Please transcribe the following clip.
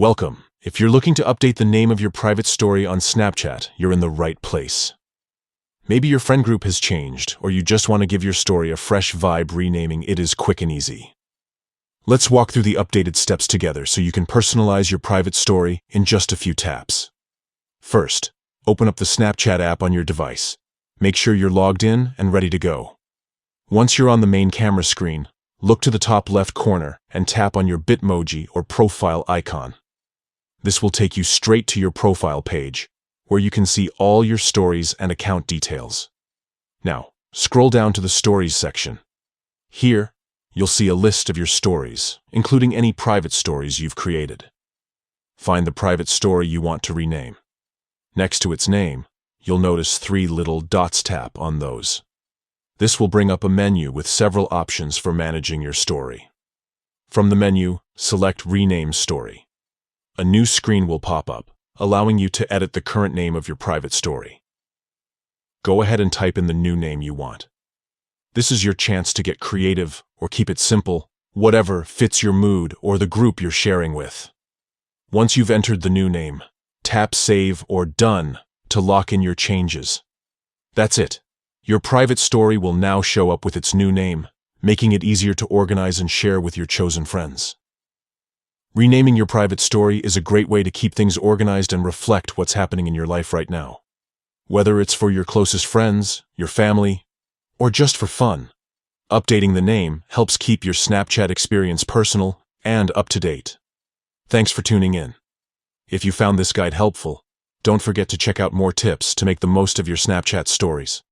Welcome. If you're looking to update the name of your private story on Snapchat, you're in the right place. Maybe your friend group has changed, or you just want to give your story a fresh vibe. Renaming it is quick and easy. Let's walk through the updated steps together so you can personalize your private story in just a few taps. First, open up the Snapchat app on your device. Make sure you're logged in and ready to go. Once you're on the main camera screen, look to the top left corner and tap on your Bitmoji or profile icon. This will take you straight to your profile page, where you can see all your stories and account details. Now, scroll down to the Stories section. Here, you'll see a list of your stories, including any private stories you've created. Find the private story you want to rename. Next to its name, you'll notice 3 little dots. Tap on those. This will bring up a menu with several options for managing your story. From the menu, select Rename Story. A new screen will pop up, allowing you to edit the current name of your private story. Go ahead and type in the new name you want. This is your chance to get creative or keep it simple, whatever fits your mood or the group you're sharing with. Once you've entered the new name, tap Save or Done to lock in your changes. That's it. Your private story will now show up with its new name, making it easier to organize and share with your chosen friends. Renaming your private story is a great way to keep things organized and reflect what's happening in your life right now. Whether it's for your closest friends, your family, or just for fun, updating the name helps keep your Snapchat experience personal and up to date. Thanks for tuning in. If you found this guide helpful, don't forget to check out more tips to make the most of your Snapchat stories.